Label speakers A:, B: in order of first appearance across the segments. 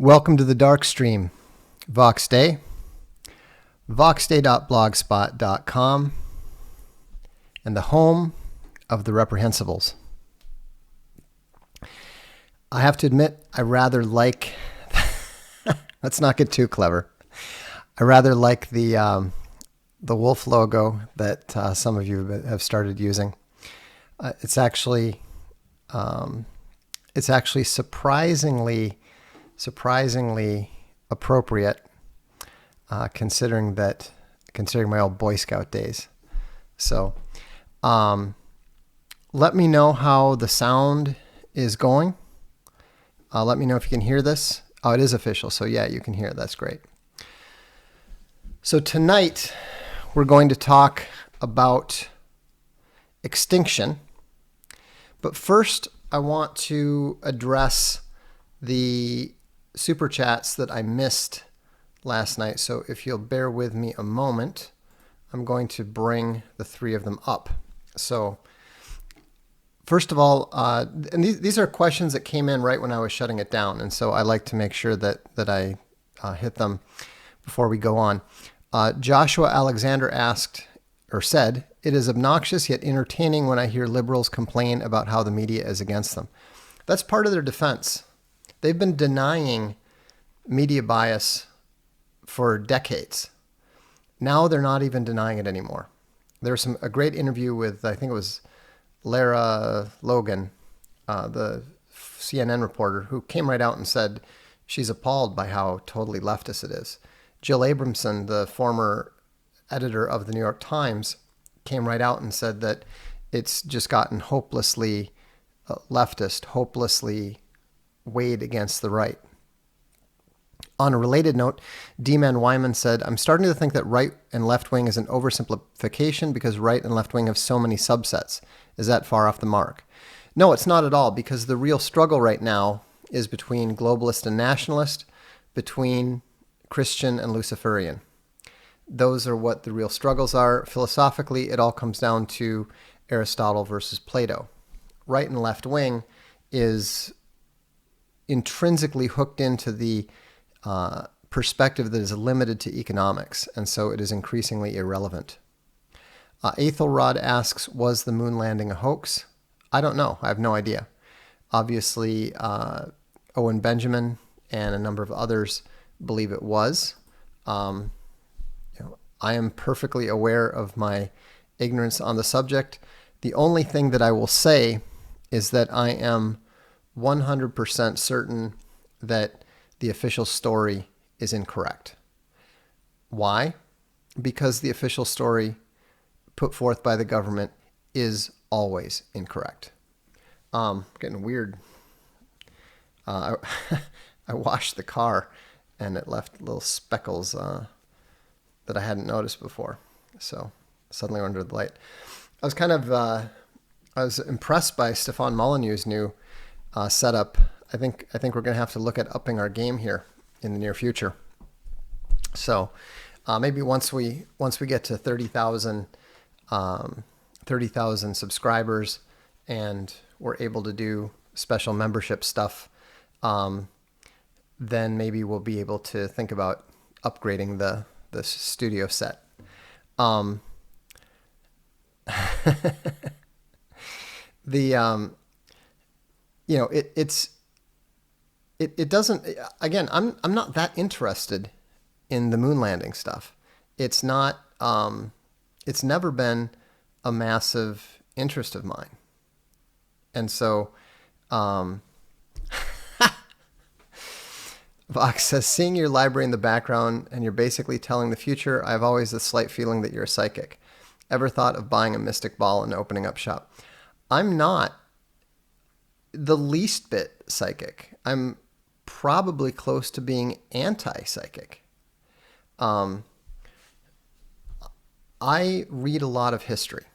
A: Welcome to the Darkstream, Vox Day, voxday.blogspot.com, and the home of the reprehensibles. I have to admit, I rather like, let's not get too clever. I rather like the wolf logo that some of you have started using. It's actually surprisingly appropriate, considering my old Boy Scout days. So, let me know how the sound is going. Let me know if you can hear this. Oh, it is official. So yeah, you can hear it. That's great. So tonight we're going to talk about Extinction. But first, I want to address the super chats that I missed last night. So if you'll bear with me a moment, I'm going to bring the three of them up. So first of all, and these are questions that came in right when I was shutting it down. And so I like to make sure that I hit them before we go on. Joshua Alexander said, "It is obnoxious yet entertaining when I hear liberals complain about how the media is against them." That's part of their defense. They've been denying media bias for decades. Now they're not even denying it anymore. There was a great interview with, I think it was Lara Logan, the CNN reporter, who came right out and said she's appalled by how totally leftist it is. Jill Abramson, the former editor of the New York Times, came right out and said that it's just gotten hopelessly leftist, hopelessly weighed against the right. On a related note, D-Man Wyman said, "I'm starting to think that right and left wing is an oversimplification because right and left wing have so many subsets. Is that far off the mark?" No, it's not at all, because the real struggle right now is between globalist and nationalist, between Christian and Luciferian. Those are what the real struggles are. Philosophically, it all comes down to Aristotle versus Plato. Right and left wing is intrinsically hooked into the perspective that is limited to economics, and so it is increasingly irrelevant. Aethelrod asks, "Was the moon landing a hoax?" I don't know. I have no idea. Obviously, Owen Benjamin and a number of others believe it was. I am perfectly aware of my ignorance on the subject. The only thing that I will say is that I am 100% certain that the official story is incorrect. Why? Because the official story put forth by the government is always incorrect. Getting weird. I washed the car and it left little speckles that I hadn't noticed before. So suddenly we're under the light. I was impressed by Stefan Molyneux's new setup. I think we're going to have to look at upping our game here in the near future. So maybe once we get to 30,000 subscribers and we're able to do special membership stuff, then maybe we'll be able to think about upgrading the studio set. It doesn't, again, I'm not that interested in the moon landing stuff. It's not, it's never been a massive interest of mine. And so, Vox says, "Seeing your library in the background and you're basically telling the future, I have always a slight feeling that you're a psychic. Ever thought of buying a mystic ball and opening up shop?" I'm not the least bit psychic. I'm probably close to being anti-psychic. I read a lot of history.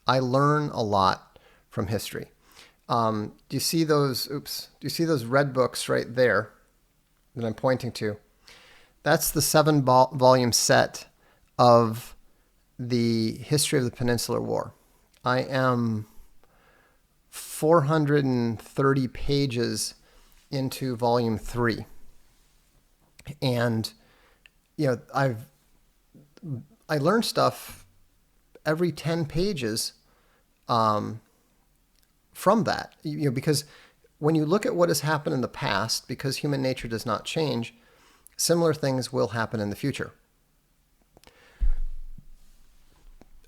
A: I learn a lot from history. Do you see those red books right there that I'm pointing to? That's the 7-volume set of the history of the Peninsular War. I am 430 pages into volume 3. And I learn stuff every 10 pages from that. Because when you look at what has happened in the past, because human nature does not change, similar things will happen in the future.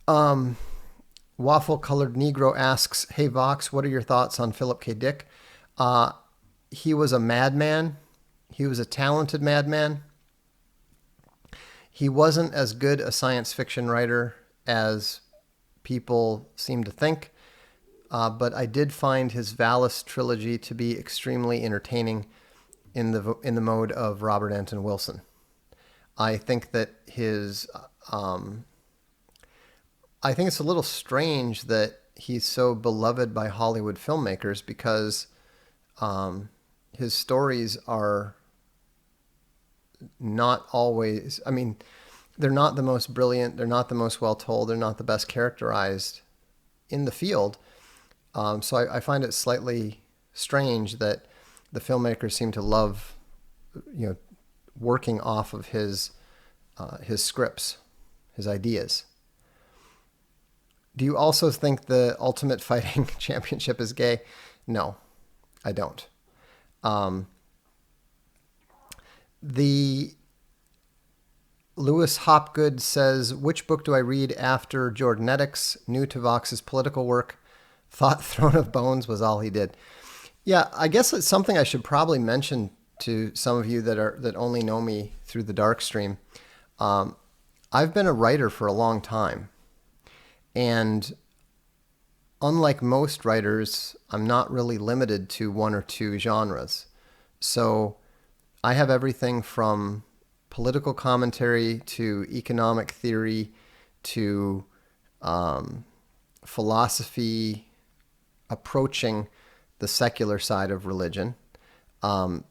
A: Waffle Colored Negro asks, "Hey Vox, what are your thoughts on Philip K. Dick?" He was a madman. He was a talented madman. He wasn't as good a science fiction writer as people seem to think, but I did find his Valis trilogy to be extremely entertaining in the mode of Robert Anton Wilson. I think that I think it's a little strange that he's so beloved by Hollywood filmmakers because his stories are not always, I mean, they're not the most brilliant, they're not the most well told, they're not the best characterized in the field. So I find it slightly strange that the filmmakers seem to love, working off of his scripts, his ideas. Do you also think the Ultimate Fighting Championship is gay? No, I don't. The Lewis Hopgood says, which book do I read after Jordanetics? New to Vox's political work. Thought Throne of Bones was all he did. Yeah, I guess it's something I should probably mention to some of you that only know me through the Darkstream. I've been a writer for a long time. And unlike most writers, I'm not really limited to one or two genres. So I have everything from political commentary to economic theory to philosophy approaching the secular side of religion. And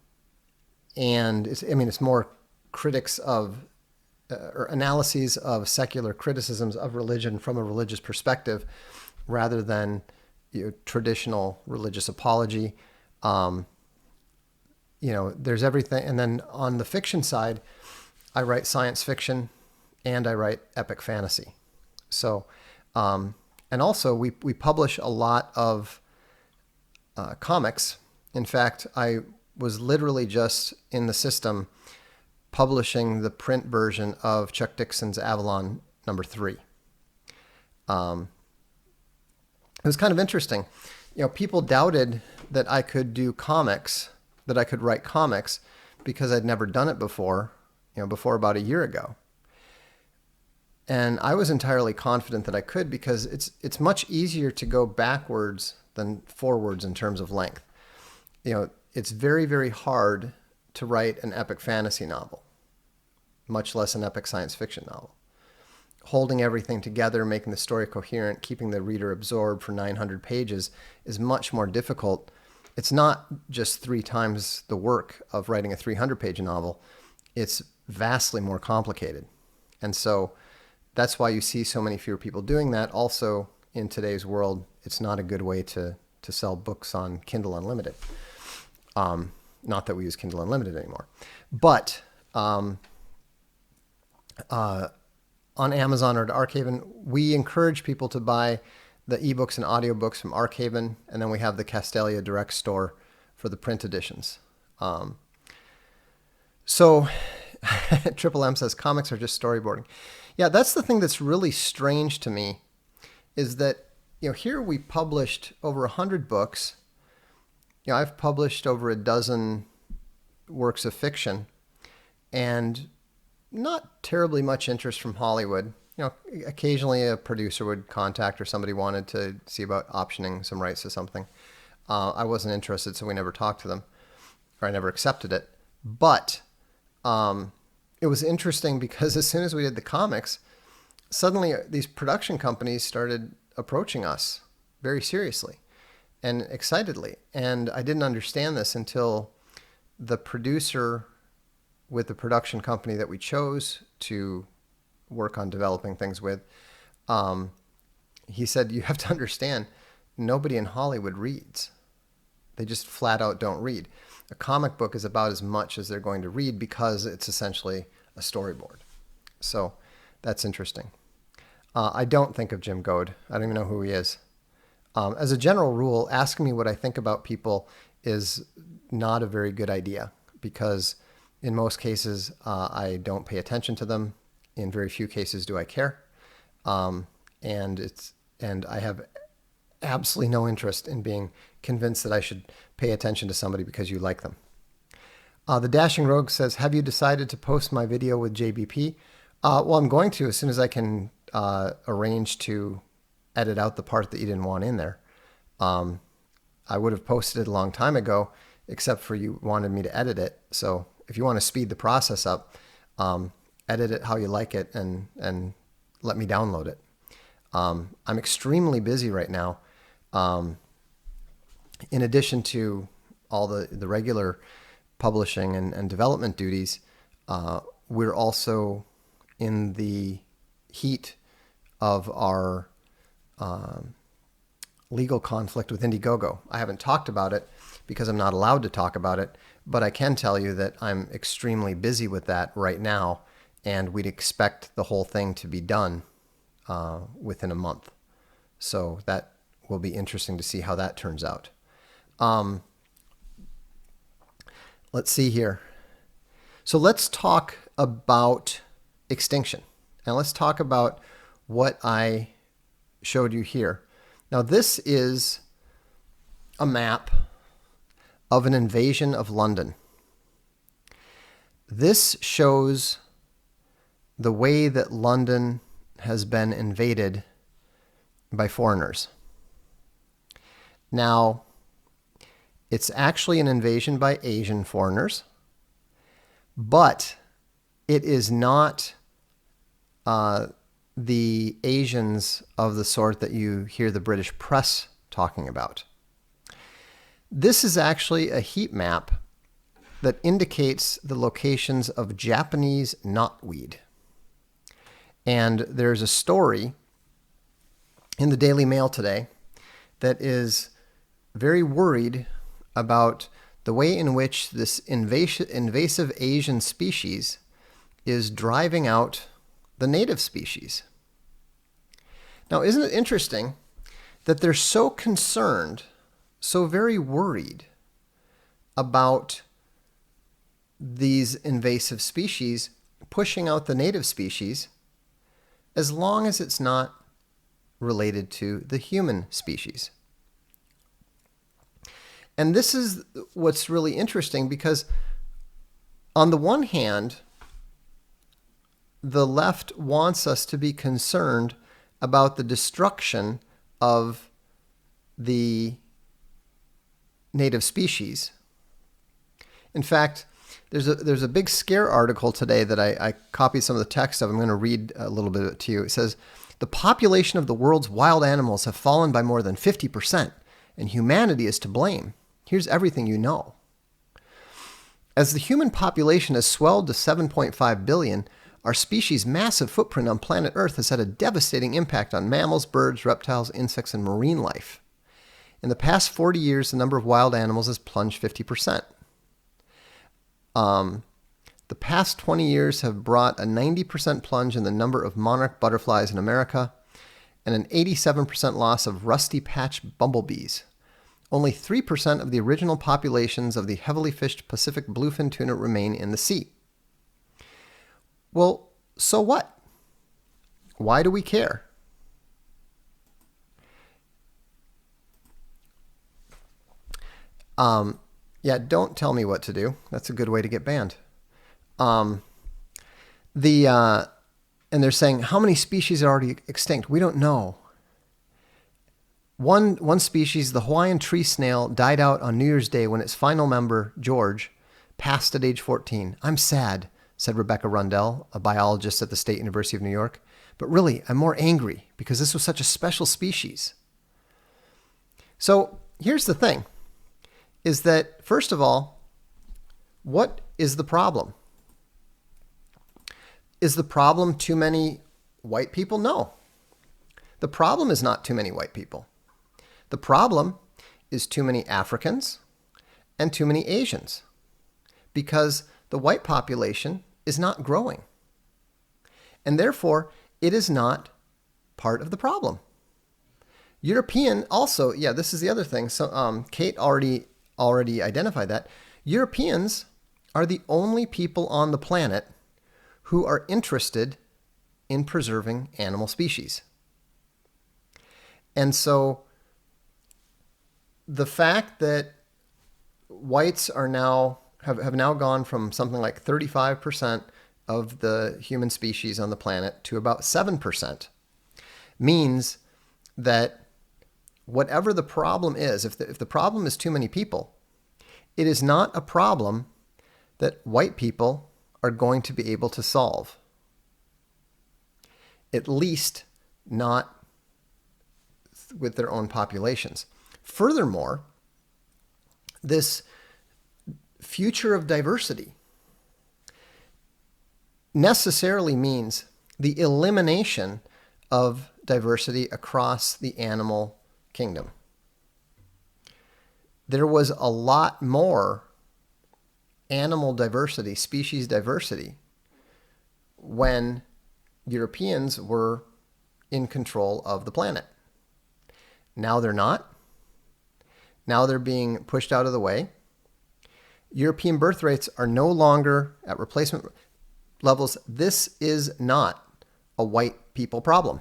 A: it's more critics of or analyses of secular criticisms of religion from a religious perspective rather than traditional religious apology. There's everything. And then on the fiction side, I write science fiction and I write epic fantasy. So, and also we publish a lot of comics. In fact, I was literally just in the system publishing the print version of Chuck Dixon's Avalon #3. It was kind of interesting. People doubted that I could do comics, that I could write comics, because I'd never done it before, before about a year ago. And I was entirely confident that I could because it's much easier to go backwards than forwards in terms of length. It's very, very hard to write an epic fantasy novel, much less an epic science fiction novel. Holding everything together, making the story coherent, keeping the reader absorbed for 900 pages is much more difficult. It's not just 3 times the work of writing a 300-page novel. It's vastly more complicated. And so that's why you see so many fewer people doing that. Also, in today's world, it's not a good way to sell books on Kindle Unlimited. Not that we use Kindle Unlimited anymore. But on Amazon or to Archaven, we encourage people to buy the ebooks and audiobooks from Archaven, and then we have the Castalia Direct store for the print editions. So Triple M says comics are just storyboarding. Yeah, that's the thing that's really strange to me, is that here we published over 100 books. I've published over a dozen works of fiction, and not terribly much interest from Hollywood. Occasionally a producer would contact or somebody wanted to see about optioning some rights to something. I wasn't interested, so we never talked to them, or I never accepted it. But it was interesting because as soon as we did the comics, suddenly these production companies started approaching us very seriously and excitedly. And I didn't understand this until the producer with the production company that we chose to work on developing things with, he said, you have to understand, nobody in Hollywood reads. They just flat out don't read. A comic book is about as much as they're going to read because it's essentially a storyboard. So that's interesting. I don't think of Jim Goad. I don't even know who he is. As a general rule, asking me what I think about people is not a very good idea because in most cases, I don't pay attention to them. In very few cases do I care. And I have absolutely no interest in being convinced that I should pay attention to somebody because you like them. The Dashing Rogue says, have you decided to post my video with JBP? Well, I'm going to as soon as I can arrange to edit out the part that you didn't want in there. I would have posted it a long time ago, except for you wanted me to edit it. So if you want to speed the process up, edit it how you like it and let me download it. I'm extremely busy right now. In addition to all the regular publishing and development duties, we're also in the heat of our legal conflict with Indiegogo. I haven't talked about it because I'm not allowed to talk about it, but I can tell you that I'm extremely busy with that right now, and we'd expect the whole thing to be done within a month. So that will be interesting to see how that turns out. Let's see here. So let's talk about Extinction. And let's talk about what I showed you here. Now this is a map of an invasion of London. This shows the way that London has been invaded by foreigners. Now, it's actually an invasion by Asian foreigners, but it is not the Asians of the sort that you hear the British press talking about. This is actually a heat map that indicates the locations of Japanese knotweed. And there's a story in the Daily Mail today that is very worried about the way in which this invasive Asian species is driving out the native species. Now, isn't it interesting that they're so concerned, so very worried about these invasive species pushing out the native species as long as it's not related to the human species? And this is what's really interesting because on the one hand, the left wants us to be concerned about the destruction of the native species. In fact, there's a big scare article today that I copied some of the text of. I'm going to read a little bit of it to you. It says, the population of the world's wild animals have fallen by more than 50%, and humanity is to blame. Here's everything you know. As the human population has swelled to 7.5 billion, our species' massive footprint on planet Earth has had a devastating impact on mammals, birds, reptiles, insects, and marine life. In the past 40 years, the number of wild animals has plunged 50%. The past 20 years have brought a 90% plunge in the number of monarch butterflies in America and an 87% loss of rusty patch bumblebees. Only 3% of the original populations of the heavily fished Pacific bluefin tuna remain in the sea. Well, so what? Why do we care? Yeah, don't tell me what to do. That's a good way to get banned. And they're saying, how many species are already extinct? We don't know. One species, the Hawaiian tree snail, died out on New Year's Day when its final member, George, passed at age 14. I'm sad, said Rebecca Rundell, a biologist at the State University of New York. But really, I'm more angry because this was such a special species. So here's the thing, is that, first of all, what is the problem? Is the problem too many white people? No. The problem is not too many white people. The problem is too many Africans, and too many Asians, because the white population is not growing. And therefore, it is not part of the problem. European also, yeah, this is the other thing. So Kate already identified that. Europeans are the only people on the planet who are interested in preserving animal species. And so the fact that whites are now have now gone from something like 35% of the human species on the planet to about 7% means that whatever the problem is, if the problem is too many people, it is not a problem that white people are going to be able to solve. At least not with their own populations. Furthermore, this future of diversity necessarily means the elimination of diversity across the animal kingdom. There was a lot more animal diversity, species diversity, when Europeans were in control of the planet. Now they're not. Now they're being pushed out of the way. European birth rates are no longer at replacement levels. This is not a white people problem.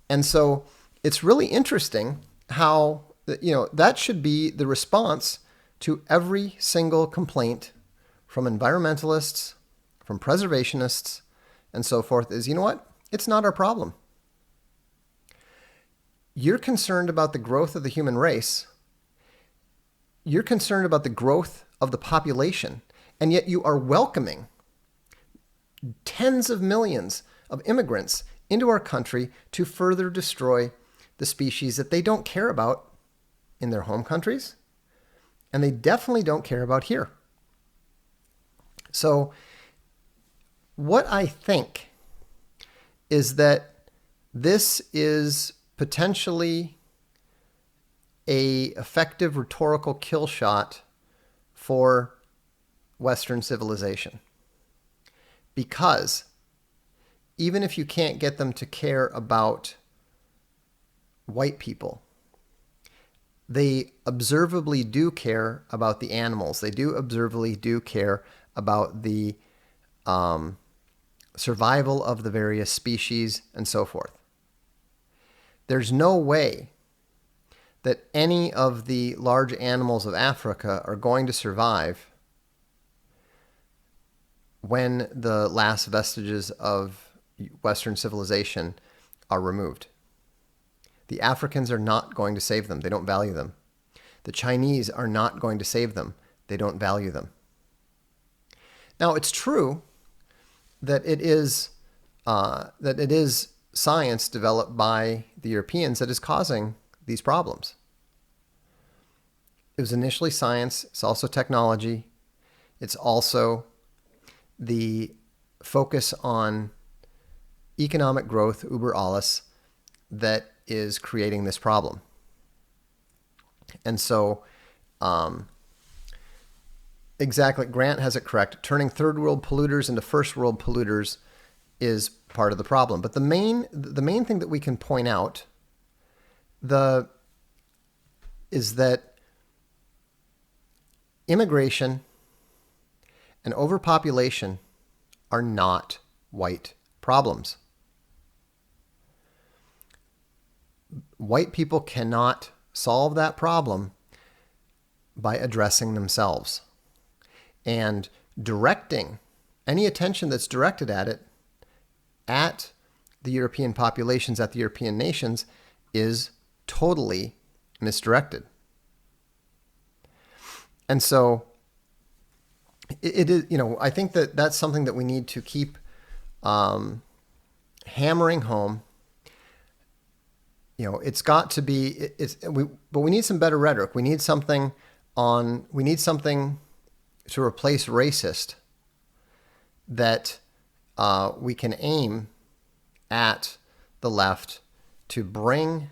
A: And so it's really interesting how, that should be the response to every single complaint from environmentalists, from preservationists, and so forth is, you know what? It's not our problem. You're concerned about the growth of the human race. You're concerned about the growth of the population, and yet you are welcoming tens of millions of immigrants into our country to further destroy the species that they don't care about in their home countries, and they definitely don't care about here. So what I think is that this is potentially a effective rhetorical kill shot for Western civilization. Because even if you can't get them to care about white people, they observably do care about the animals. They do observably do care about the survival of the various species and so forth. There's no way that any of the large animals of Africa are going to survive when the last vestiges of Western civilization are removed. The Africans are not going to save them. They don't value them. The Chinese are not going to save them. They don't value them. Now, it's true that it is science developed by the Europeans that is causing these problems. It was initially science. It's also technology. It's also the focus on economic growth, uber alles, that is creating this problem. And so, exactly, Grant has it correct. Turning third world polluters into first world polluters is part of the problem. But the main thing that we can point out is that immigration and overpopulation are not white problems. White people cannot solve that problem by addressing themselves. And directing any attention that's directed at it, at the European populations, at the European nations, is totally misdirected. And so it is, I think that that's something that we need to keep hammering home. It's got to be, but we need some better rhetoric. We need something to replace racist that we can aim at the left to bring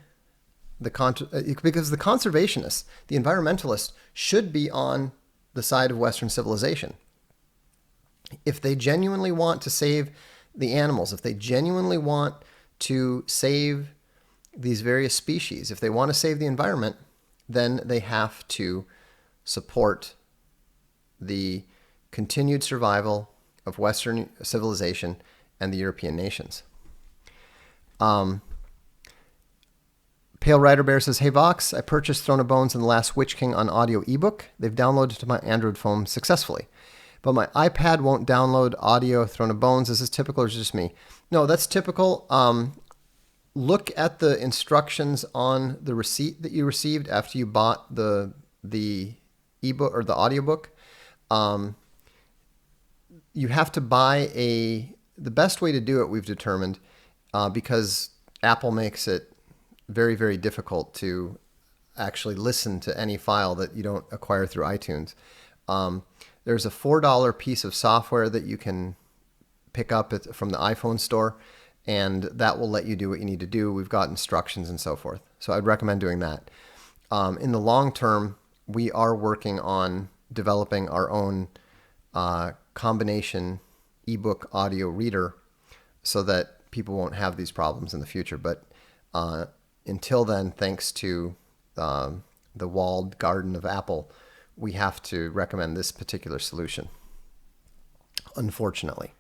A: because the conservationists, the environmentalists, should be on the side of Western civilization. If they genuinely want to save the animals, if they genuinely want to save these various species, if they want to save the environment, then they have to support the continued survival of Western civilization and the European nations. Pale Rider Bear says, "Hey Vox, I purchased Throne of Bones and The Last Witch King on audio ebook. They've downloaded to my Android phone successfully. But my iPad won't download audio Throne of Bones. Is this typical or is it just me?" No, that's typical. Look at the instructions on the receipt that you received after you bought the ebook or the audiobook. You have to buy the best way to do it, we've determined, because Apple makes it very, very difficult to actually listen to any file that you don't acquire through iTunes. There's a $4 piece of software that you can pick up from the iPhone store, and that will let you do what you need to do. We've got instructions and so forth. So I'd recommend doing that. In the long term, we are working on developing our own combination ebook audio reader so that people won't have these problems in the future. But until then, thanks to the walled garden of Apple, we have to recommend this particular solution, unfortunately.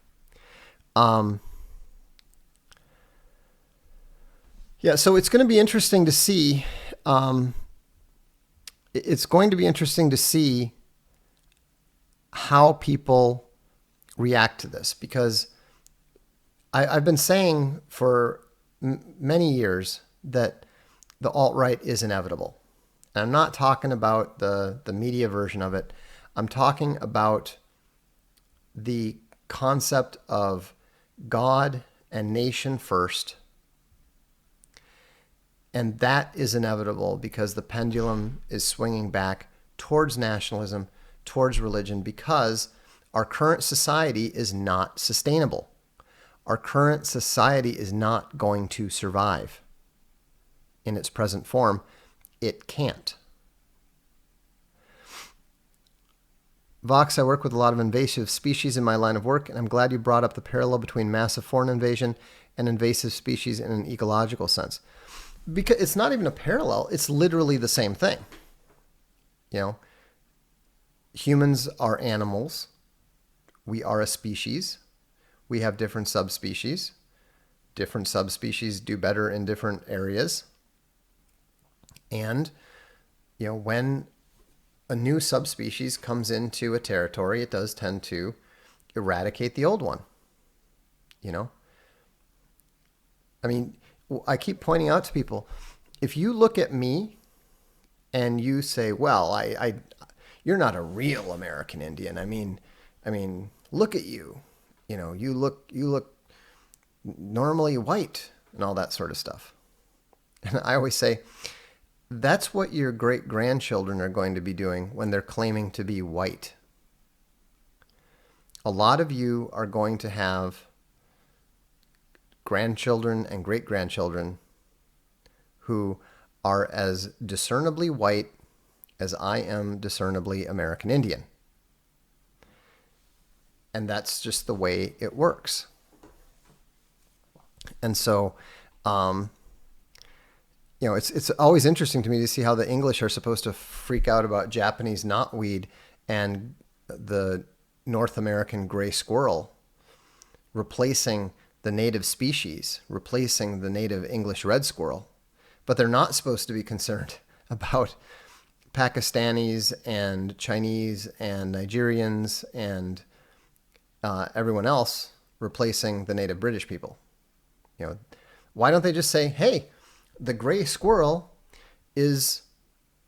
A: Yeah, so it's going to be interesting to see. It's going to be interesting to see how people react to this, because I've been saying for many years that the alt-right is inevitable. And I'm not talking about the media version of it. I'm talking about the concept of God and nation first. And that is inevitable because the pendulum is swinging back towards nationalism, towards religion, because our current society is not sustainable. Our current society is not going to survive in its present form. It can't. Vox, I work with a lot of invasive species in my line of work, and I'm glad you brought up the parallel between massive foreign invasion and invasive species in an ecological sense. Because it's not even a parallel, it's literally the same thing. You know, humans are animals. We are a species. We have different subspecies. Different subspecies do better in different areas. And, you know, when a new subspecies comes into a territory, it does tend to eradicate the old one. You know? I mean, I keep pointing out to people, if you look at me and you say, well, you're not a real American Indian. I mean, look at you. You know, you look normally white and all that sort of stuff. And I always say, that's what your great-grandchildren are going to be doing when they're claiming to be white. A lot of you are going to have grandchildren and great-grandchildren who are as discernibly white as I am discernibly American Indian. And that's just the way it works. And so, you know, it's always interesting to me to see how the English are supposed to freak out about Japanese knotweed and the North American gray squirrel replacing the native species, replacing the native English red squirrel. But they're not supposed to be concerned about Pakistanis and Chinese and Nigerians and everyone else replacing the native British people. You know, why don't they just say, hey, the gray squirrel is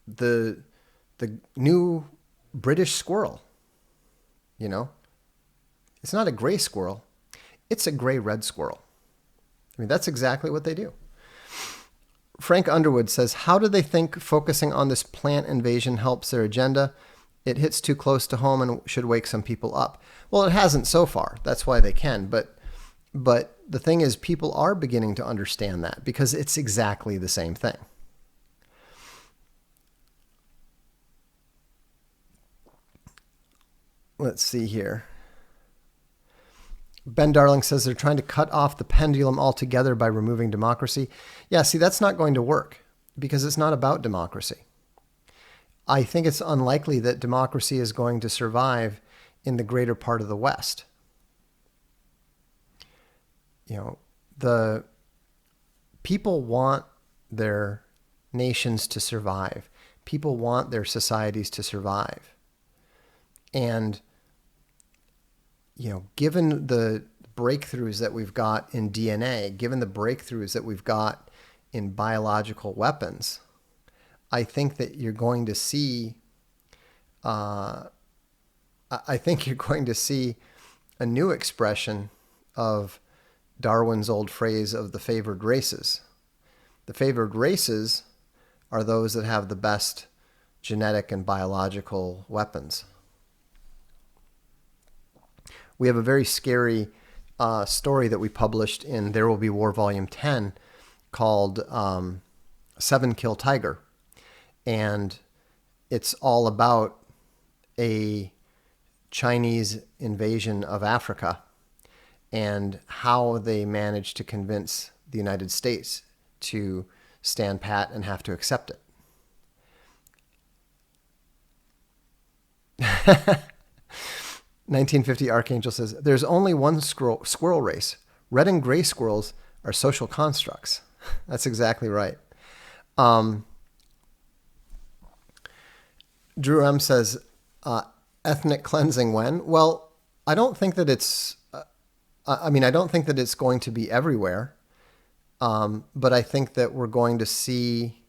A: the new British squirrel? You know, it's not a gray squirrel. It's a gray-red squirrel. I mean, that's exactly what they do. Frank Underwood says, how do they think focusing on this plant invasion helps their agenda? It hits too close to home and should wake some people up. Well, it hasn't so far. That's why they can. But the thing is, people are beginning to understand that because it's exactly the same thing. let's see here. Ben Darling says they're trying to cut off the pendulum altogether by removing democracy. Yeah, see, that's not going to work because it's not about democracy. I think it's unlikely that democracy is going to survive in the greater part of the West. The people want their nations to survive. People want their societies to survive. And given the breakthroughs that we've got in DNA, given the breakthroughs that we've got in biological weapons, I think that you're going to see, a new expression of Darwin's old phrase of the favored races. The favored races are those that have the best genetic and biological weapons. We have a very scary story that we published in There Will Be War Volume 10 called 7 Kill Tiger. And it's all about a Chinese invasion of Africa and how they managed to convince the United States to stand pat and have to accept it. 1950 Archangel says, there's only one squirrel race. Red and gray squirrels are social constructs. That's exactly right. Drew M says, ethnic cleansing when? Well, I don't think that it's, I don't think that it's going to be everywhere. But I think that we're going to see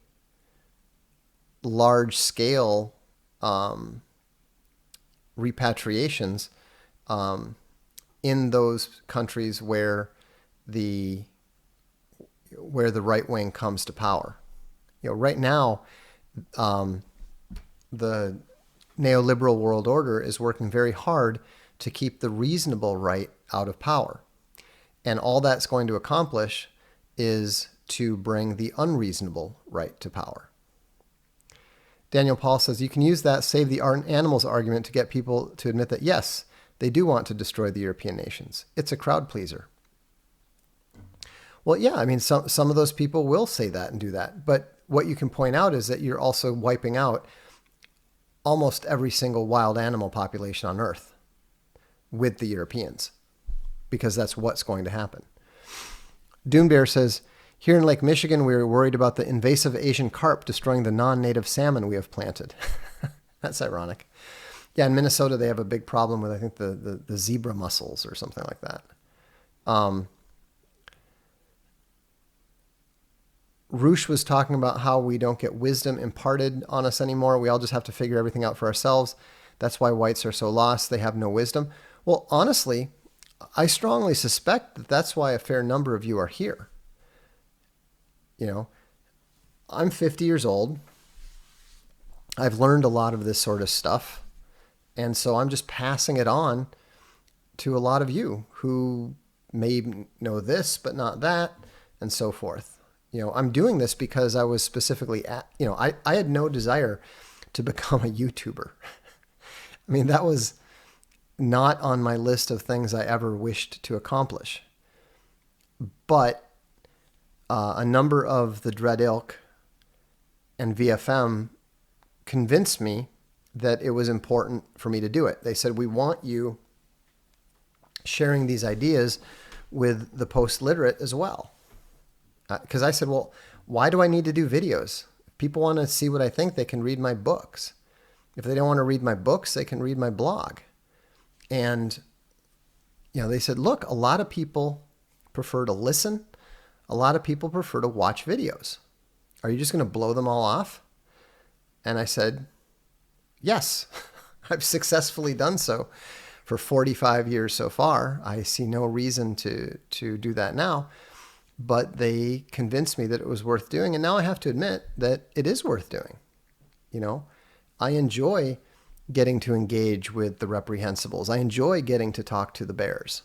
A: large scale repatriations in those countries where the right wing comes to power. Right now, the neoliberal world order is working very hard to keep the reasonable right out of power. And all that's going to accomplish is to bring the unreasonable right to power. Daniel Paul says, you can use that save the animals argument to get people to admit that, yes, they do want to destroy the European nations. It's a crowd pleaser. Well, yeah, some of those people will say that and do that. But what you can point out is that you're also wiping out almost every single wild animal population on Earth with the Europeans, because that's what's going to happen. Dune Bear says, here in Lake Michigan, we are worried about the invasive Asian carp destroying the non-native salmon we have planted. That's ironic. Yeah, in Minnesota, they have a big problem with, I think, the zebra mussels or something like that. Roosh was talking about how we don't get wisdom imparted on us anymore. We all just have to figure everything out for ourselves. That's why whites are so lost. They have no wisdom. Well, honestly, I strongly suspect that that's why a fair number of you are here. I'm 50 years old. I've learned a lot of this sort of stuff. And so I'm just passing it on to a lot of you who may know this, but not that, and so forth. I'm doing this because I was specifically I had no desire to become a YouTuber. That was not on my list of things I ever wished to accomplish. But a number of the Dread Ilk and VFM convinced me that it was important for me to do it. They said, we want you sharing these ideas with the post-literate as well. Because I said, well, why do I need to do videos? If people want to see what I think, they can read my books. If they don't want to read my books, they can read my blog. And, they said, look, a lot of people prefer to listen. A lot of people prefer to watch videos. Are you just going to blow them all off? And I said, yes, I've successfully done so for 45 years so far. I see no reason to do that now. But they convinced me that it was worth doing. And now I have to admit that it is worth doing. I enjoy getting to engage with the reprehensibles. I enjoy getting to talk to the bears.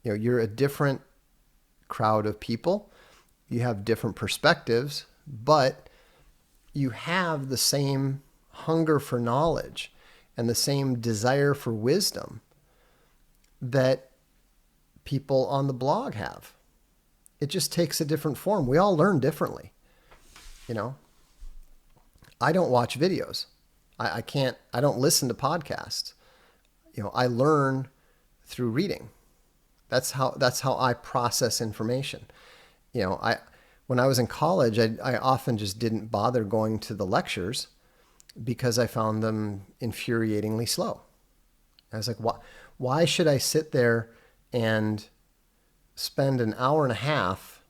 A: You're a different crowd of people. You have different perspectives, but you have the same hunger for knowledge and the same desire for wisdom that people on the blog have. It just takes a different form. We all learn differently. I don't watch videos. I don't listen to podcasts. I learn through reading. That's how I process information. When I was in college, I often just didn't bother going to the lectures because I found them infuriatingly slow. I was like, why should I sit there and spend an hour and a half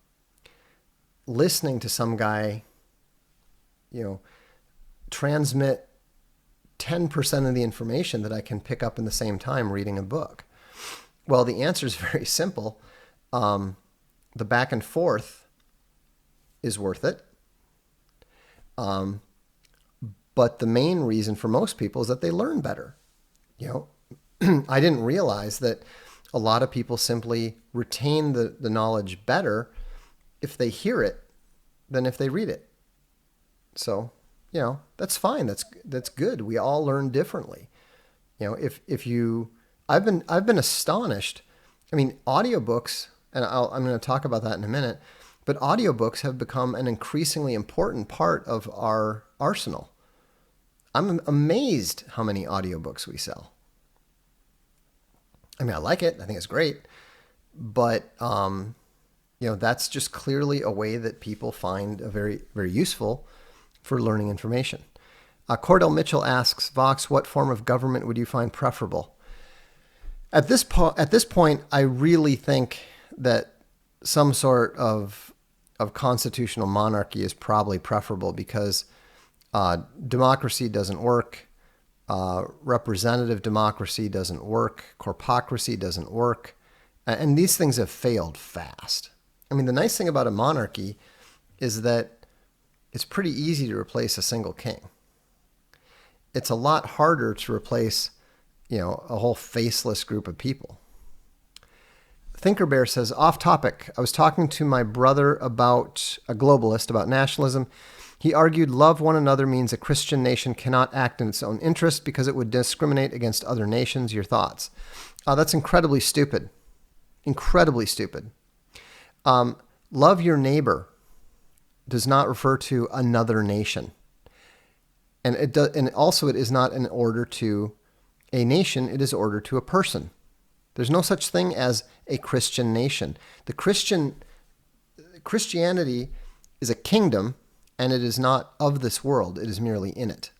A: listening to some guy, transmit 10% of the information that I can pick up in the same time reading a book? Well, the answer is very simple. The back and forth is worth it. But the main reason for most people is that they learn better. I didn't realize that a lot of people simply retain the knowledge better if they hear it than if they read it. So, that's fine. That's good. We all learn differently. I've been astonished. I mean, audiobooks, and I'm going to talk about that in a minute, but audiobooks have become an increasingly important part of our arsenal. I'm amazed how many audiobooks we sell. I mean, I like it. I think it's great. But, that's just clearly a way that people find a very, very useful for learning information. Cordell Mitchell asks, Vox, what form of government would you find preferable? At this point, I really think that some sort of constitutional monarchy is probably preferable because democracy doesn't work. Representative democracy doesn't work. Corpocracy doesn't work. And these things have failed fast. I mean, the nice thing about a monarchy is that it's pretty easy to replace a single king. It's a lot harder to replace, a whole faceless group of people. Thinker Bear says, off topic, I was talking to my brother about a globalist, about nationalism. He argued love one another means a Christian nation cannot act in its own interest because it would discriminate against other nations. Your thoughts? That's incredibly stupid. Incredibly stupid. Love your neighbor does not refer to another nation. And it is not an order to a nation, it is order to a person. There's no such thing as a Christian nation. Christianity is a kingdom, and it is not of this world. It is merely in it.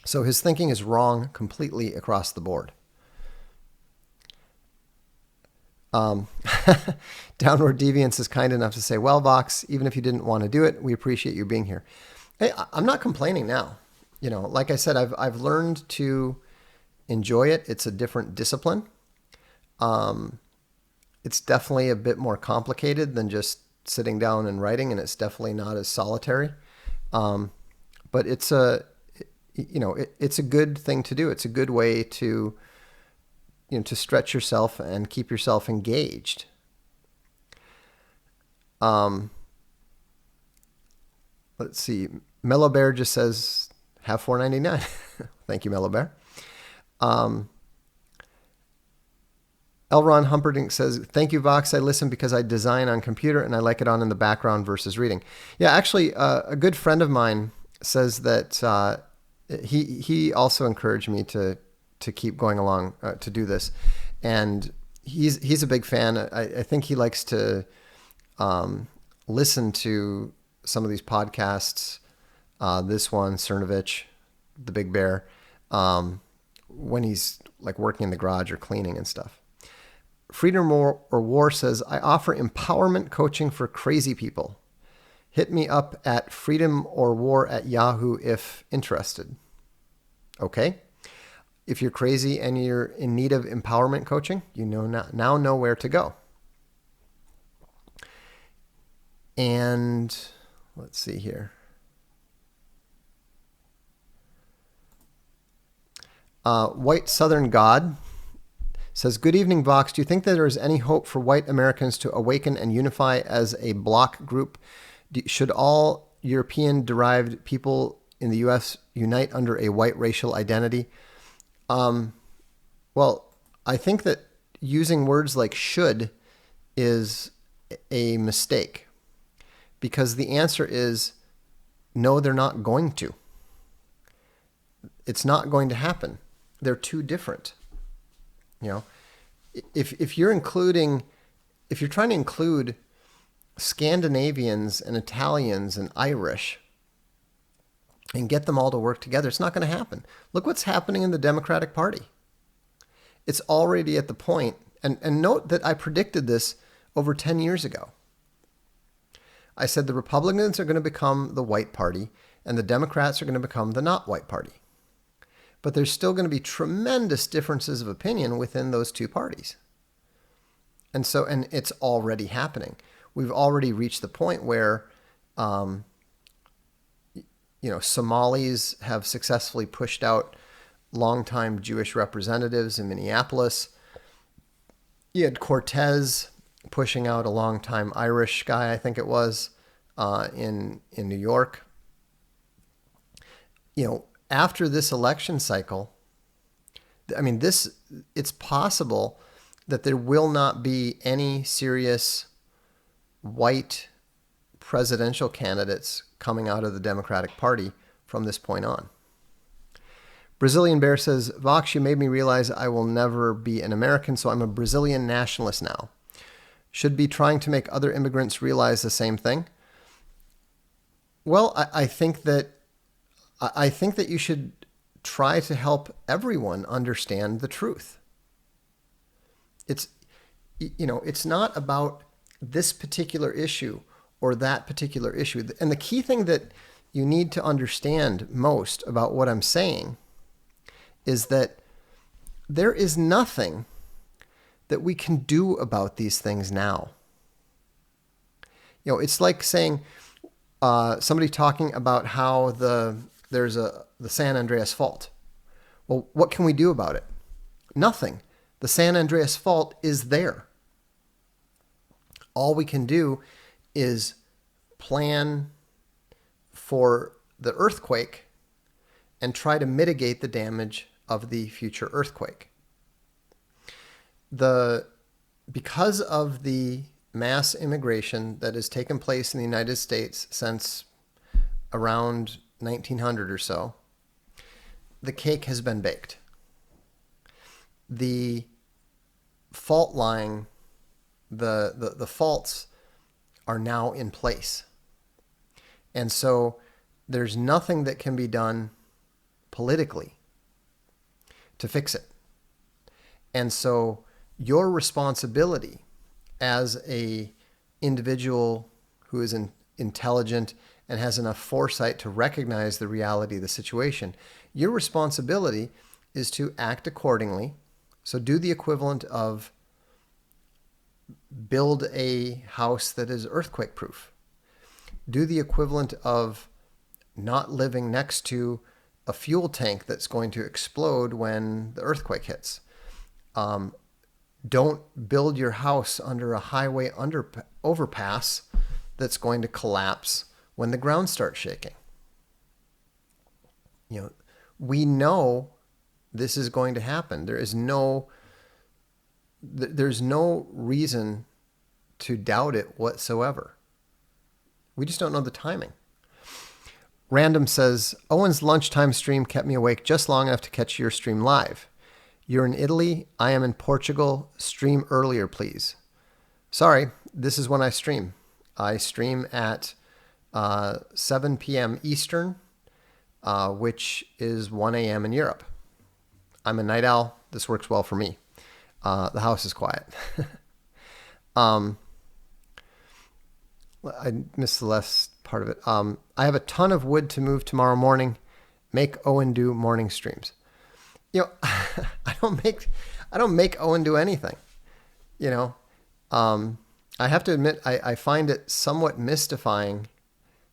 A: So his thinking is wrong completely across the board. Downward Deviance is kind enough to say, well, Vox, even if you didn't want to do it, we appreciate you being here. Hey, I'm not complaining now. Like I said, I've learned to enjoy it. It's a different discipline. It's definitely a bit more complicated than just sitting down and writing, and it's definitely not as solitary. But it's it's a good thing to do. It's a good way to, to stretch yourself and keep yourself engaged. Let's see. Mellow Bear just says, have $4.99. Thank you, Mellow Bear. Elron Humperdinck says, thank you, Vox. I listen because I design on computer and I like it on in the background versus reading. Yeah, actually, a good friend of mine says that he also encouraged me to keep going along to do this. And he's a big fan. I think he likes to listen to some of these podcasts, this one, Cernovich, the Big Bear, when he's like working in the garage or cleaning and stuff. Freedom or War says, I offer empowerment coaching for crazy people. Hit me up at freedomorwar@yahoo if interested. Okay. If you're crazy and you're in need of empowerment coaching, you now know where to go. And let's see here. White Southern God says, good evening, Vox. Do you think that there is any hope for white Americans to awaken and unify as a bloc group? Should all European-derived people in the U.S. unite under a white racial identity? Well, I think that using words like should is a mistake, because the answer is no, they're not going to. It's not going to happen. They're too different. You know, if you're trying to include Scandinavians and Italians and Irish and get them all to work together, it's not going to happen. Look what's happening in the Democratic Party. It's already at the point, and note that I predicted this over 10 years ago. I said the Republicans are going to become the white party and the Democrats are going to become the not white party. But there's still going to be tremendous differences of opinion within those two parties. And it's already happening. We've already reached the point where, Somalis have successfully pushed out longtime Jewish representatives in Minneapolis. You had Cortez pushing out a longtime Irish guy, I think it was, in New York. After this election cycle, it's possible that there will not be any serious white presidential candidates coming out of the Democratic Party from this point on. Brazilian Bear says, Vox, you made me realize I will never be an American, so I'm a Brazilian nationalist now. Should be trying to make other immigrants realize the same thing. Well, I think that you should try to help everyone understand the truth. It's not about this particular issue or that particular issue. And the key thing that you need to understand most about what I'm saying is that there is nothing that we can do about these things now. It's like saying somebody talking about how there's the San Andreas Fault. Well, what can we do about it? Nothing. The San Andreas Fault is there. All we can do is plan for the earthquake and try to mitigate the damage of the future earthquake. Because of the mass immigration that has taken place in the United States since around 1900 or so, the cake has been baked. The fault line, the faults are now in place. And so there's nothing that can be done politically to fix it. And so your responsibility as a individual who is intelligent and has enough foresight to recognize the reality of the situation, your responsibility is to act accordingly. So do the equivalent of build a house that is earthquake proof. Do the equivalent of not living next to a fuel tank that's going to explode when the earthquake hits. Don't build your house under a highway overpass that's going to collapse when the ground starts shaking. We know this is going to happen. There's no reason to doubt it whatsoever. We just don't know the timing. Random says, Owen's lunchtime stream kept me awake just long enough to catch your stream live. You're in Italy. I am in Portugal. Stream earlier, please. Sorry, this is when I stream. I stream at 7 p.m. Eastern, which is 1 a.m. in Europe. I'm a night owl. This works well for me. The house is quiet. I missed the last part of it. I have a ton of wood to move tomorrow morning. Make Owen do morning streams. I don't make Owen do anything. I have to admit, I find it somewhat mystifying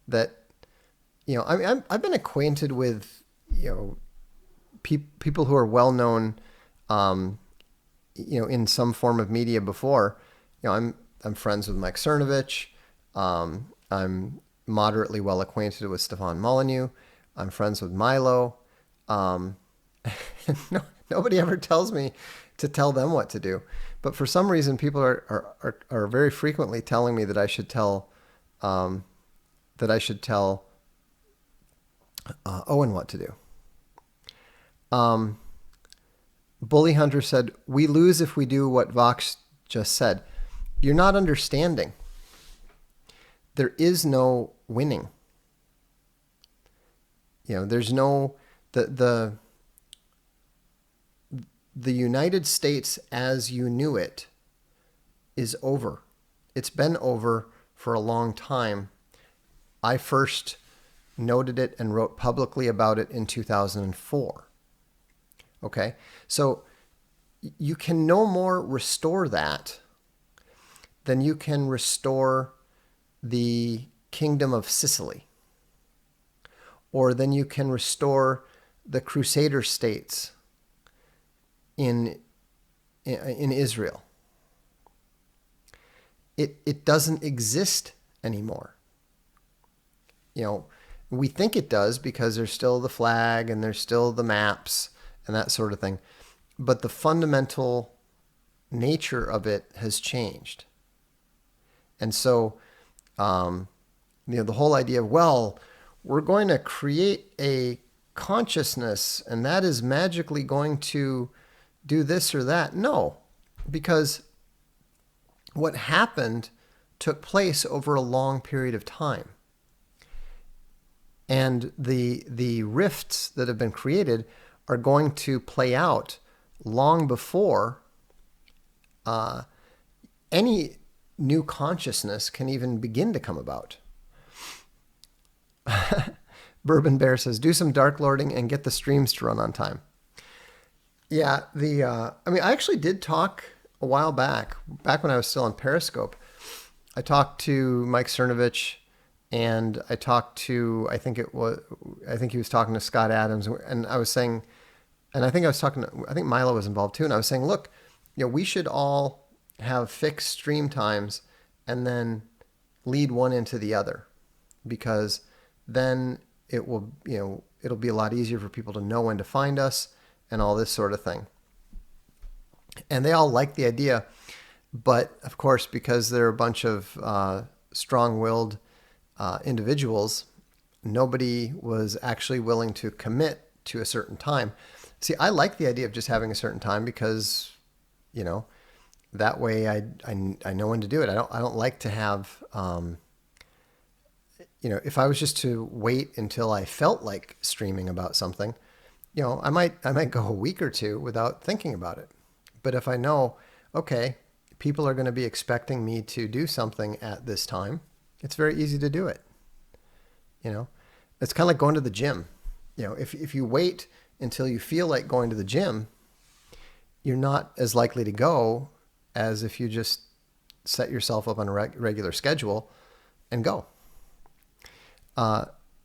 A: that, I've been acquainted with, people who are well known, in some form of media before. I'm friends with Mike Cernovich. I'm moderately well acquainted with Stefan Molyneux. I'm friends with Milo. Nobody ever tells me to tell them what to do. But for some reason, people are very frequently telling me that I should tell Owen what to do. Bully Hunter said, "We lose if we do what Vox just said." You're not understanding. There is no winning. There's no the United States as you knew it is over. It's been over for a long time. I first noted it and wrote publicly about it in 2004. Okay, so you can no more restore that than you can restore the Kingdom of Sicily, or then you can restore the Crusader states in Israel. It doesn't exist anymore. We think it does because there's still the flag and there's still the maps and that sort of thing. But the fundamental nature of it has changed. And so, the whole idea of, well, we're going to create a consciousness and that is magically going to do this or that. No, because what happened took place over a long period of time. And the rifts that have been created are going to play out long before any new consciousness can even begin to come about. Bourbon Bear says, do some Dark Lording and get the streams to run on time. Yeah, I actually did talk a while back when I was still on Periscope. I talked to Mike Cernovich, and I talked to, I think he was talking to Scott Adams, and I was saying, and I think Milo was involved too, and I was saying, look, we should all have fixed stream times and then lead one into the other, because then it will, it'll be a lot easier for people to know when to find us and all this sort of thing. And they all like the idea, but of course, because they're a bunch of strong-willed individuals, nobody was actually willing to commit to a certain time. See, I like the idea of just having a certain time because, that way I know when to do it. I don't like to have, if I was just to wait until I felt like streaming about something, I might go a week or two without thinking about it. But if I know, okay, people are going to be expecting me to do something at this time, it's very easy to do it. It's kind of like going to the gym. If you wait until you feel like going to the gym, you're not as likely to go as if you just set yourself up on a regular schedule and go.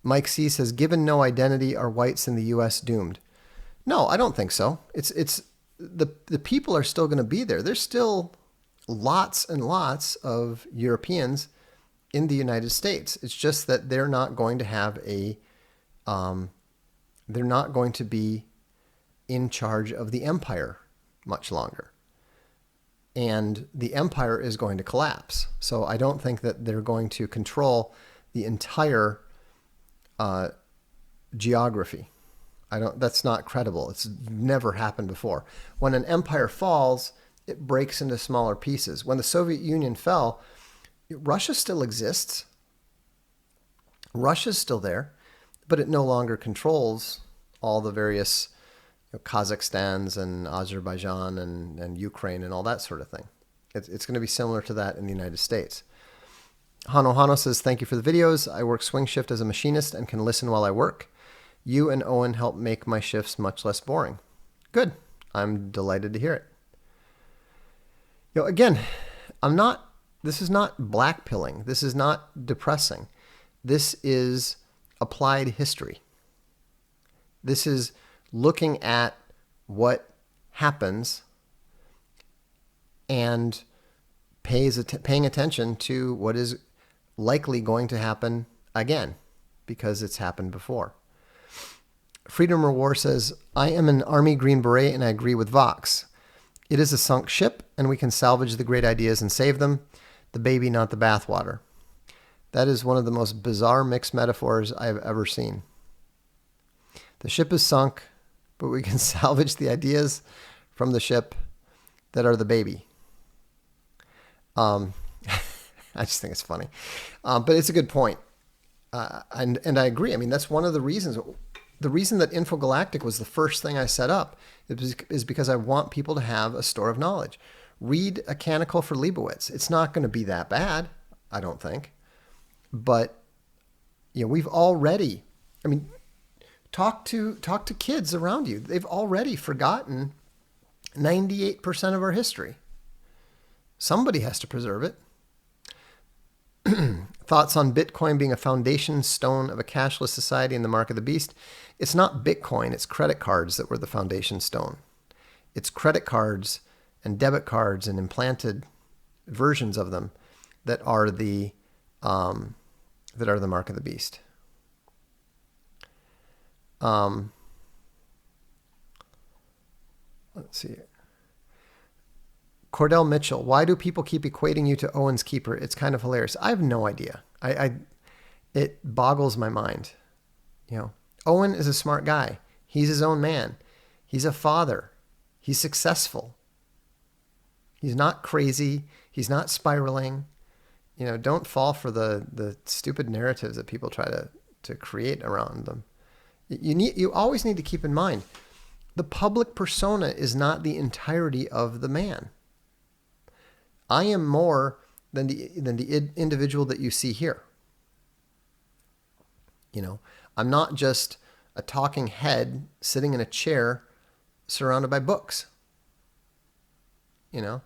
A: Mike C says, given no identity, are whites in the U.S. doomed? No, I don't think so. It's the people are still going to be there. There's still lots and lots of Europeans in the United States. It's just that they're not going to have they're not going to be in charge of the empire much longer. And the empire is going to collapse. So I don't think that they're going to control the entire geography. That's not credible. It's never happened before. When an empire falls, it breaks into smaller pieces. When the Soviet Union fell, Russia still exists. Russia's still there, but it no longer controls all the various Kazakhstans and Azerbaijan and Ukraine and all that sort of thing. It's going to be similar to that in the United States. Hano says, thank you for the videos. I work swing shift as a machinist and can listen while I work. You and Owen help make my shifts much less boring. Good. I'm delighted to hear it. Again, this is not blackpilling. This is not depressing. This is applied history. This is looking at what happens and paying attention to what is likely going to happen again, because it's happened before. Freedom or War says, I am an Army Green Beret and I agree with Vox. It is a sunk ship and we can salvage the great ideas and save them. The baby, not the bathwater. That is one of the most bizarre mixed metaphors I have ever seen. The ship is sunk, but we can salvage the ideas from the ship that are the baby. I just think it's funny. But it's a good point. And I agree. I mean, that's one of the reasons. The reason that Infogalactic was the first thing I set up is because I want people to have a store of knowledge. Read A Canticle for Leibowitz. It's not going to be that bad, I don't think. But, we've already, talk to kids around you. They've already forgotten 98% of our history. Somebody has to preserve it. Thoughts on Bitcoin being a foundation stone of a cashless society and the mark of the beast. It's not Bitcoin, it's credit cards that were the foundation stone. It's credit cards and debit cards and implanted versions of them that are the mark of the beast. Let's see. Cordell Mitchell, why do people keep equating you to Owen's Keeper? It's kind of hilarious. I have no idea. It boggles my mind. Owen is a smart guy. He's his own man. He's a father. He's successful. He's not crazy. He's not spiraling. Don't fall for the stupid narratives that people try to create around them. You always need to keep in mind, the public persona is not the entirety of the man. I am more than the individual that you see here. I'm not just a talking head sitting in a chair surrounded by books. The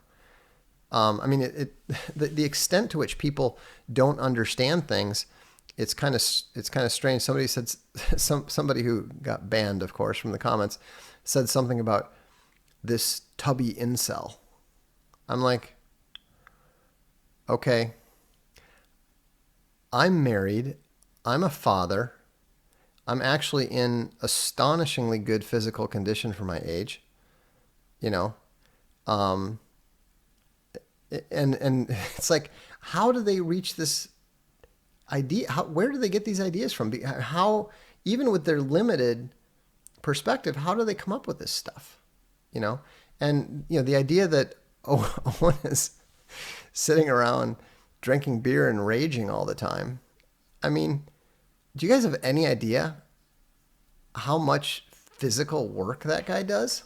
A: extent to which people don't understand things, it's kind of strange. Somebody said, somebody who got banned, of course, from the comments, said something about this tubby incel. I'm like, okay, I'm married, I'm a father, I'm actually in astonishingly good physical condition for my age, and it's like, how do they reach this idea? Where do they get these ideas from? How, even with their limited perspective, how do they come up with this stuff? And the idea that Owen is sitting around drinking beer and raging all the time. Do you guys have any idea how much physical work that guy does?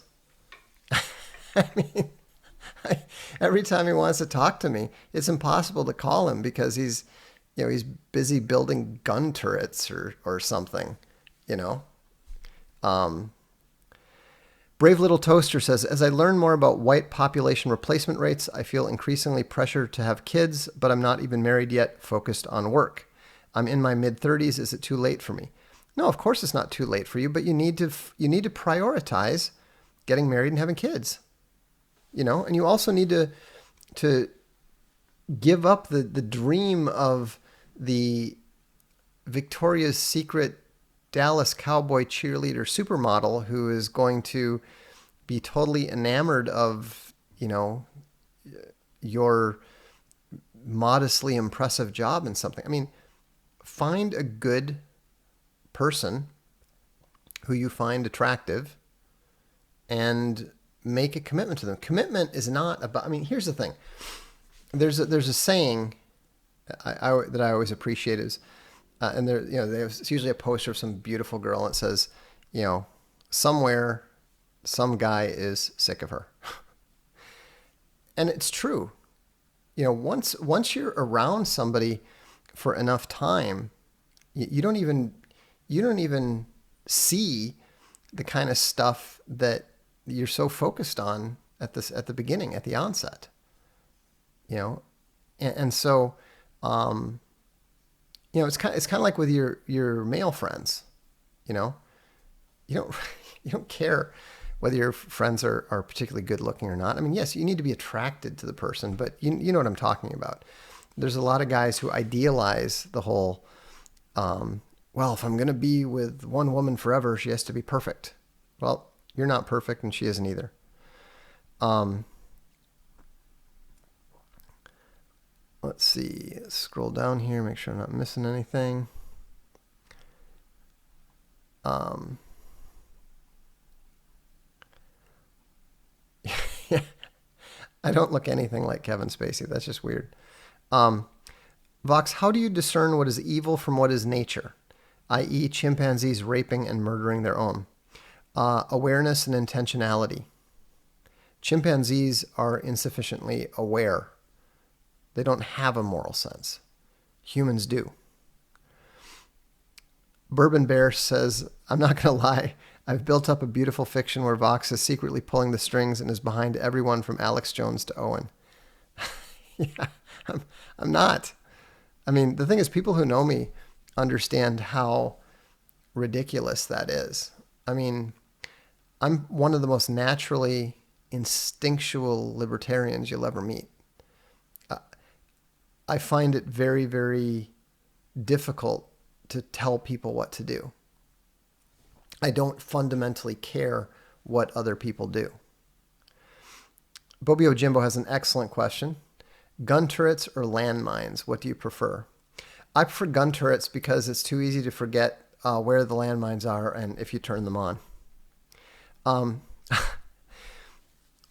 A: Every time he wants to talk to me, it's impossible to call him because he's busy building gun turrets or something, Brave Little Toaster says, as I learn more about white population replacement rates, I feel increasingly pressure to have kids, but I'm not even married yet, focused on work. I'm in my mid-30s. Is it too late for me? No, of course it's not too late for you, but you need to prioritize getting married and having kids. And you also need to give up the dream of the Victoria's Secret Dallas cowboy cheerleader supermodel who is going to be totally enamored of, your modestly impressive job in something. Find a good person who you find attractive and make a commitment to them. Commitment is not about, here's the thing. There's a saying that I always appreciate is, and there's usually a poster of some beautiful girl and it says, somewhere some guy is sick of her. And it's true. Once you're around somebody for enough time, you don't even see the kind of stuff that you're so focused on at the beginning, at the onset. And so it's kind of like with your male friends. You don't care whether your friends are particularly good looking or not. Yes, you need to be attracted to the person, but you know what I'm talking about. There's a lot of guys who idealize the whole well, if I'm going to be with one woman forever, she has to be perfect. Well, you're not perfect, and she isn't either. Let's see. Let's scroll down here, make sure I'm not missing anything. I don't look anything like Kevin Spacey. That's just weird. Vox, how do you discern what is evil from what is nature, i.e. chimpanzees raping and murdering their own? Awareness and intentionality. Chimpanzees are insufficiently aware. They don't have a moral sense. Humans do. Bourbon Bear says, I'm not going to lie. I've built up a beautiful fiction where Vox is secretly pulling the strings and is behind everyone from Alex Jones to Owen. Yeah, I'm not. I mean, the thing is, people who know me understand how ridiculous that is. I mean, I'm one of the most naturally instinctual libertarians you'll ever meet. I find it very, very difficult to tell people what to do. I don't fundamentally care what other people do. Bobio Jimbo has an excellent question. Gun turrets or landmines? What do you prefer? I prefer gun turrets because it's too easy to forget where the landmines are and if you turn them on.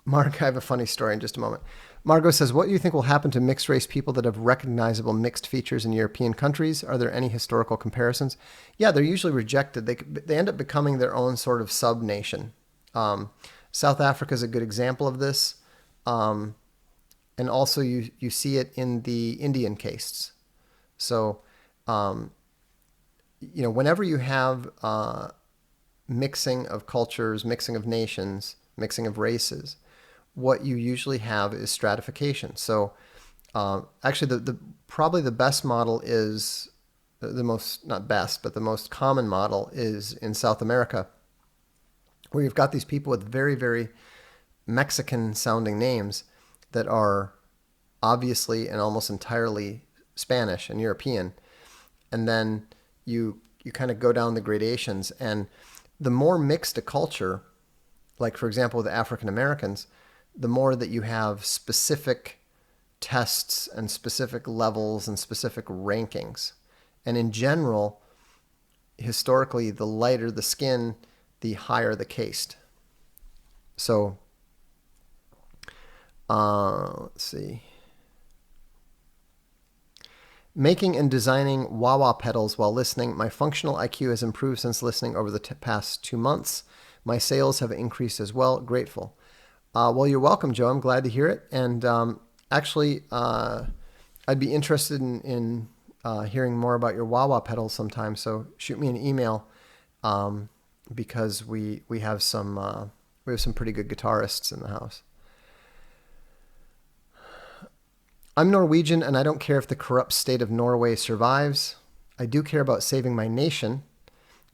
A: Mark, I have a funny story in just a moment. Margot says, what do you think will happen to mixed race people that have recognizable mixed features in European countries? Are there any historical comparisons? Yeah, they're usually rejected. They end up becoming their own sort of sub-nation. South Africa is a good example of this. And also you see it in the Indian castes. So, whenever you have mixing of cultures, mixing of nations, mixing of races, what you usually have is stratification. So actually the probably the best model is the most, not best, but the most common model is in South America, where you've got these people with very, very Mexican sounding names that are obviously and almost entirely Spanish and European. And then you kind of go down the gradations, and the more mixed a culture, like for example with the African Americans, the more that you have specific tests and specific levels and specific rankings. And in general, historically, the lighter the skin, the higher the caste. So, let's see. Making and designing wah-wah pedals while listening. My functional IQ has improved since listening over the past 2 months. My sales have increased as well. Grateful. Well, you're welcome, Joe. I'm glad to hear it. And actually, I'd be interested in hearing more about your wah-wah pedals sometime. So shoot me an email because we have some pretty good guitarists in the house. I'm Norwegian, and I don't care if the corrupt state of Norway survives. I do care about saving my nation,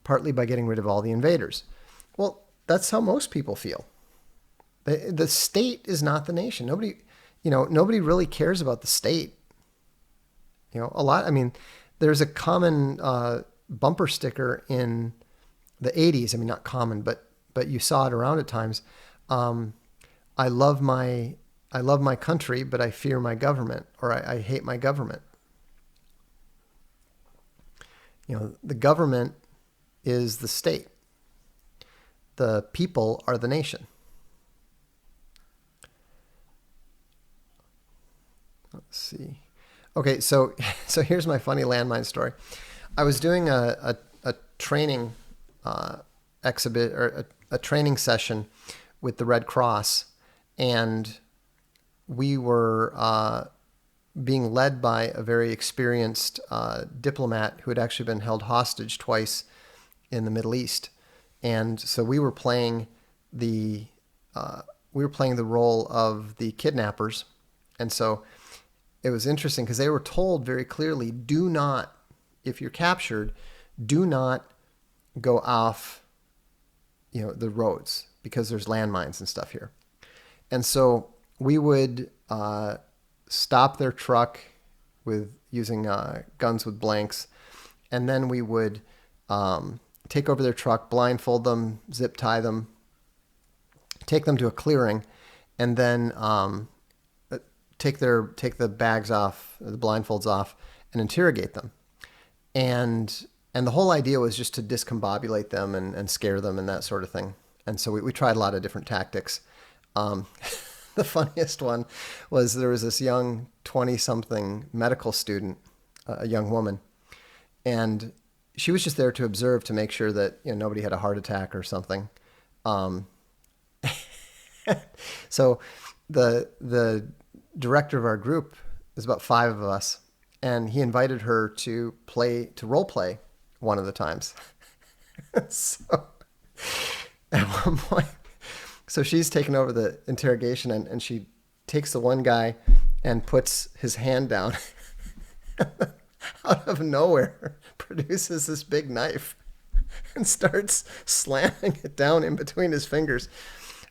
A: partly by getting rid of all the invaders. Well, that's how most people feel. The state is not the nation. Nobody really cares about the state. There's a common bumper sticker in the 80s. I mean, not common, but you saw it around at times. I love my country, but I fear my government, or I hate my government. The government is the state. The people are the nation. Let's see. Okay, so here's my funny landmine story. I was doing a training exhibit, or a training session with the Red Cross, and we were being led by a very experienced diplomat who had actually been held hostage twice in the Middle East, and so we were playing the role of the kidnappers, and so it was interesting because they were told very clearly, do not, if you're captured, do not go off, the roads because there's landmines and stuff here. And so we would stop their truck with using guns with blanks, and then we would take over their truck, blindfold them, zip tie them, take them to a clearing, and then take the bags off, the blindfolds off, and interrogate them. And the whole idea was just to discombobulate them and scare them and that sort of thing. And so we tried a lot of different tactics. The funniest one was there was this young 20-something medical student, a young woman, and she was just there to observe to make sure that nobody had a heart attack or something. So the director of our group, there's about 5 of us, and he invited her to role play one of the times. So at one point, so she's taken over the interrogation, and she takes the one guy and puts his hand down. Out of nowhere, produces this big knife and starts slamming it down in between his fingers,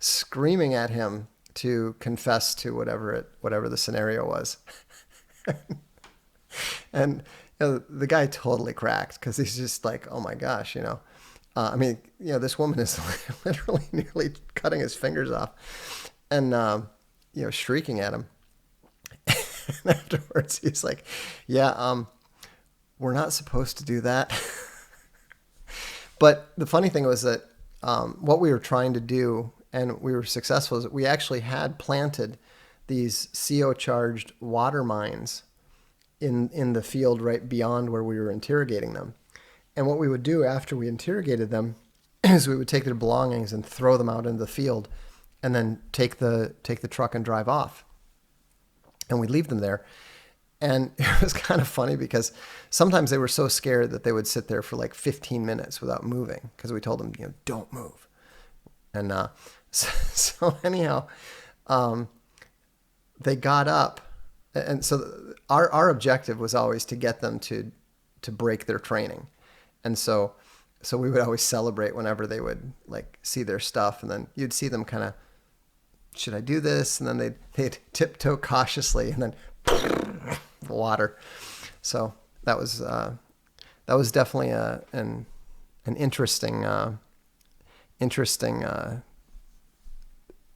A: screaming at him to confess to whatever the scenario was. And the guy totally cracked because he's just like, oh my gosh, this woman is literally nearly cutting his fingers off, and shrieking at him. And afterwards, he's like, yeah, we're not supposed to do that. But the funny thing was that what we were trying to do, and we were successful, is that we actually had planted these CO-charged water mines in the field right beyond where we were interrogating them. And what we would do after we interrogated them is we would take their belongings and throw them out into the field, and then take the truck and drive off. And we'd leave them there. And it was kind of funny because sometimes they were so scared that they would sit there for like 15 minutes without moving because we told them, don't move. And so anyhow, they got up. And so our objective was always to get them to break their training. And so we would always celebrate whenever they would like see their stuff. And then you'd see them kind of, should I do this? And then they'd tiptoe cautiously, and then the water. So that was definitely an interesting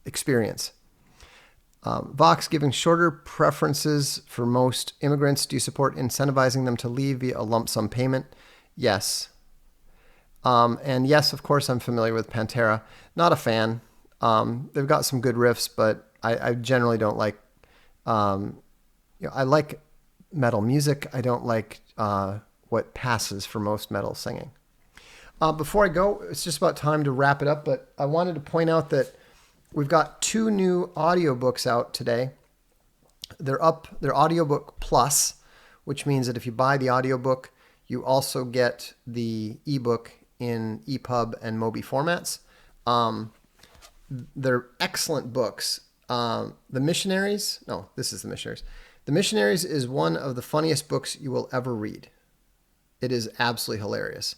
A: experience. Vox, giving shorter preferences for most immigrants. Do you support incentivizing them to leave via a lump sum payment? Yes. And yes, of course, I'm familiar with Pantera. Not a fan. They've got some good riffs, but I generally don't like. I like metal music. I don't like what passes for most metal singing. Before I go, it's just about time to wrap it up. But I wanted to point out that we've got 2 new audiobooks out today. They're audiobook plus, which means that if you buy the audiobook, you also get the ebook in EPUB and Mobi formats. They're excellent books. The Missionaries. No, this is The Missionaries. The Missionaries is one of the funniest books you will ever read. It is absolutely hilarious.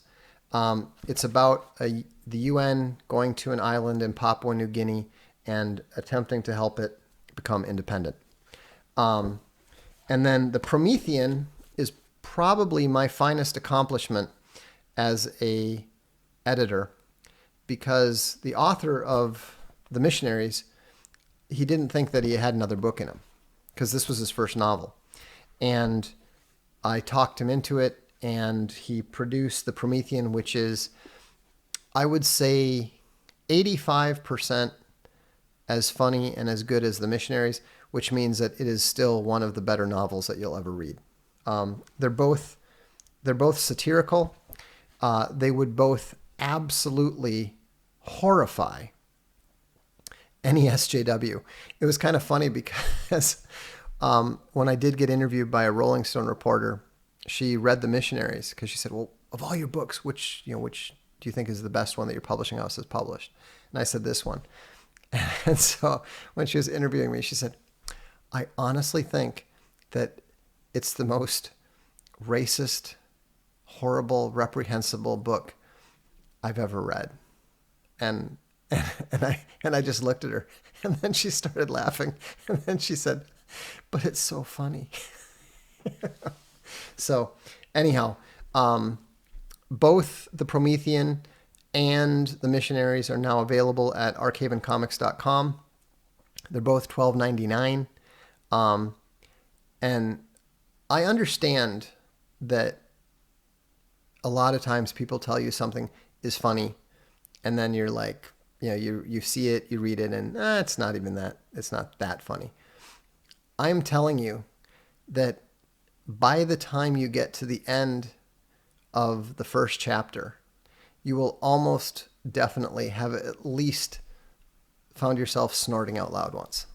A: It's about the UN going to an island in Papua New Guinea and attempting to help it become independent. And then The Promethean is probably my finest accomplishment as a editor, because the author of The Missionaries, he didn't think that he had another book in him, because this was his first novel. And I talked him into it, and he produced The Promethean, which is, I would say, 85% as funny and as good as The Missionaries, which means that it is still one of the better novels that you'll ever read. They're both satirical. They would both absolutely horrify any SJW. It was kind of funny because when I did get interviewed by a Rolling Stone reporter, she read The Missionaries because she said, well, of all your books, which do you think is the best one that your publishing house has published? And I said, this one. And so when she was interviewing me, she said, I honestly think that it's the most racist, horrible, reprehensible book I've ever read. And I just looked at her, and then she started laughing, and then she said, but it's so funny. So anyhow, both the Promethean and the Missionaries are now available at archavencomics.com. They're both $12.99. And I understand that a lot of times people tell you something is funny, and then you're like, you see it, you read it, and it's not that funny. I'm telling you that by the time you get to the end of the first chapter, you will almost definitely have at least found yourself snorting out loud once.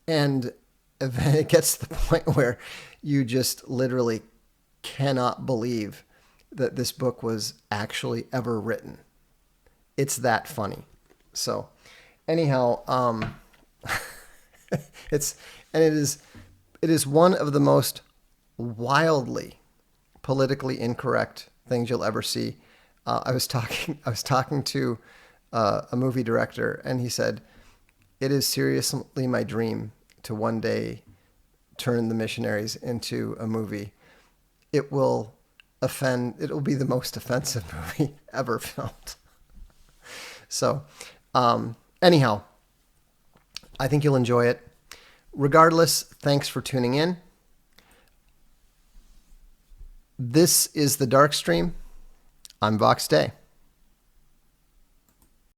A: And it gets to the point where you just literally cannot believe that this book was actually ever written. It's that funny. So anyhow, it is one of the most wildly politically incorrect things you'll ever see. I was talking to a movie director, and he said, "It is seriously my dream to one day turn The Missionaries into a movie. It will be the most offensive movie ever filmed." So, anyhow, I think you'll enjoy it. Regardless, thanks for tuning in. This is the Darkstream. I'm Vox Day.